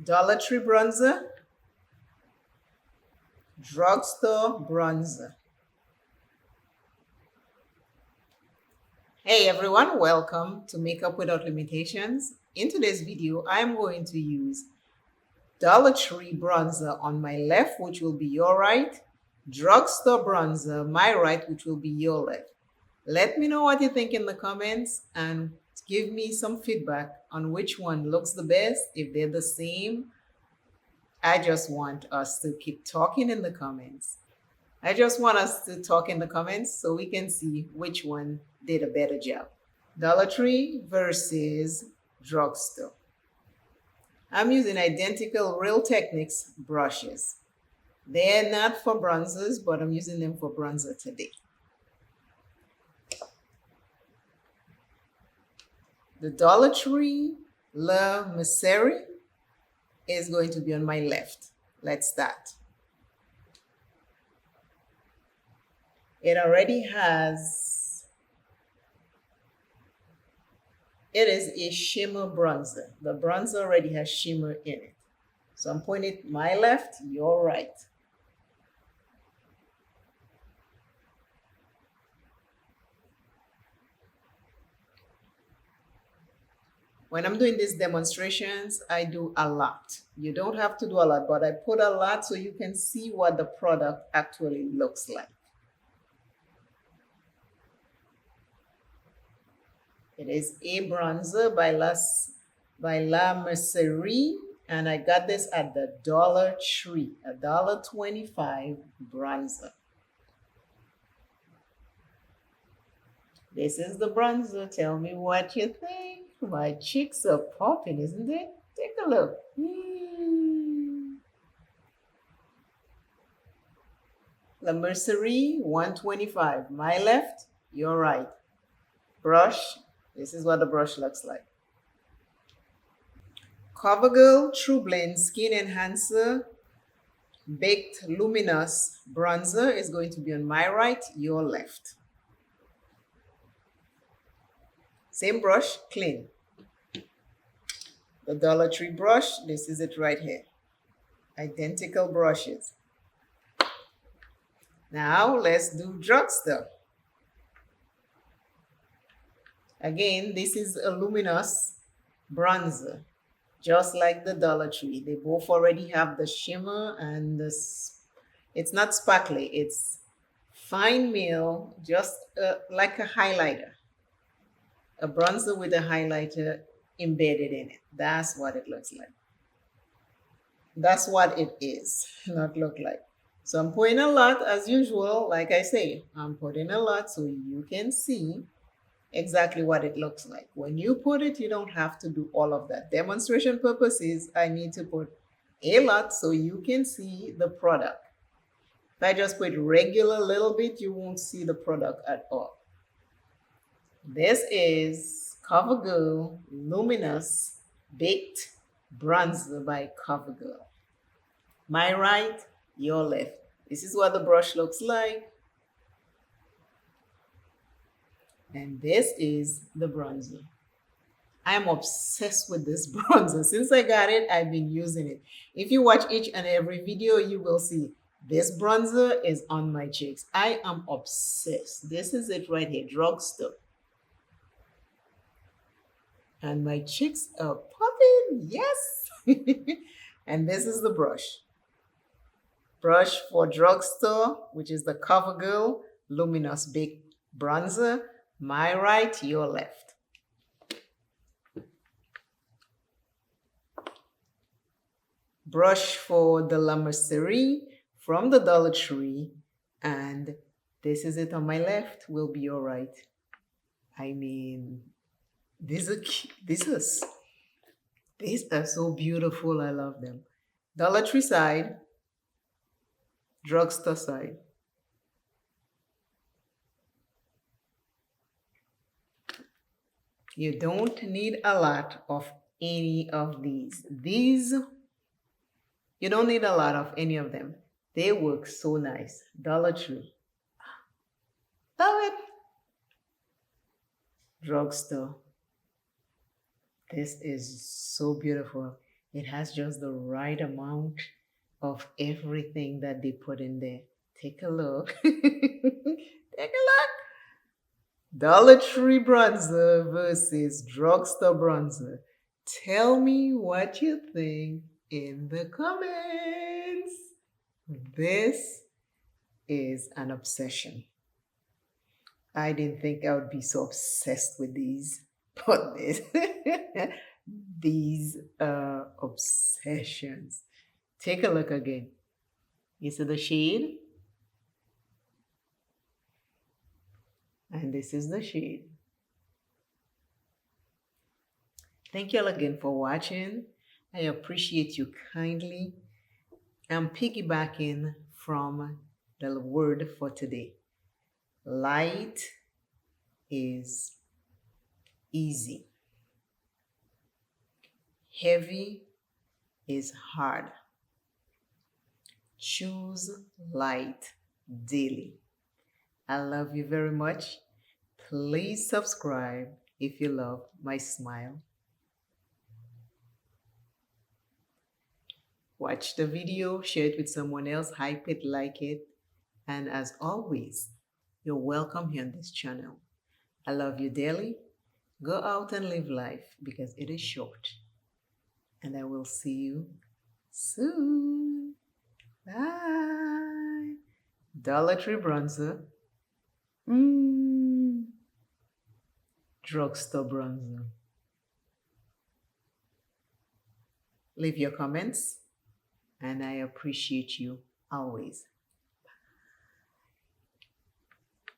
Dollar Tree bronzer, drugstore bronzer. Hey everyone, welcome to Makeup Without Limitations. In today's video, I'm going to use Dollar Tree bronzer on my left, which will be your right, drugstore bronzer, my right, which will be your left. Let me know what you think in the comments and give me some feedback on which one looks the best, if they're the same. I just want us to keep talking in the comments. I just want us to talk in the comments so we can see which one did a better job. Dollar Tree versus drugstore. I'm using identical Real Techniques brushes. They're not for bronzers, but I'm using them for bronzer today. The Dollar Tree LUMINOUS is going to be on my left. Let's start. It already has, it is a shimmer bronzer. The bronzer already has shimmer in it. So I'm pointing my left, your right. When I'm doing these demonstrations, I do a lot. You don't have to do a lot, but I put a lot so you can see what the product actually looks like. It is a bronzer by LUMINOUS, and I got this at the Dollar Tree, $1.25 bronzer. This is the bronzer. Tell me what you think. My cheeks are popping, isn't it? Take a look. LUMINOUS 125. My left, your right. Brush. This is what the brush looks like. COVERGIRL TRUBLEND Skin Enhancer Baked Luminous Bronzer is going to be on my right, your left. Same brush, clean. The Dollar Tree brush, this is it right here. Identical brushes. Now let's do drugstore. Again, this is a luminous bronzer, just like the Dollar Tree. They both already have the shimmer and it's not sparkly, it's fine meal, just like a highlighter. A bronzer with a highlighter embedded in it. That's what it looks like. That's what it is, not look like. So I'm putting a lot as usual. Like I say, I'm putting a lot so you can see exactly what it looks like. When you put it, you don't have to do all of that. Demonstration purposes, I need to put a lot so you can see the product. If I just put regular little bit, you won't see the product at all. This is COVERGIRL Luminous Baked Bronzer by COVERGIRL. My right, your left. This is what the brush looks like. And this is the bronzer. I'm obsessed with this bronzer. Since I got it, I've been using it. If you watch each and every video, you will see this bronzer is on my cheeks. I am obsessed. This is it right here, drugstore. And my cheeks are popping, yes. And this is the brush. Brush for drugstore, which is the COVERGIRL Luminous Baked Bronzer. My right, your left. Brush for the LUMINOUS from the Dollar Tree. And this is it on my left, will be your right. I mean, these are so beautiful. I love them. Dollar Tree side, drugstore side. You don't need a lot of any of these. You don't need a lot of any of them. They work so nice. Dollar Tree. Love it. Drugstore. This is so beautiful. It has just the right amount of everything that they put in there. Take a look. Take a look. Dollar Tree bronzer versus drugstore bronzer. Tell me what you think in the comments. This is an obsession. I didn't think I would be so obsessed with these, but these are obsessions. Take a look again. You see the shade? And this is the shade. Thank you all again for watching. I appreciate you kindly. I'm piggybacking from the word for today. Light is easy. Heavy is hard. Choose light daily. I love you very much. Please subscribe if you love my smile. Watch the video, share it with someone else, hype it, like it. And as always, you're welcome here on this channel. I love you dearly. Go out and live life because it is short. And I will see you soon. Bye. Dollar Tree bronzer. Drugstore bronzer. Leave your comments, and I appreciate you always.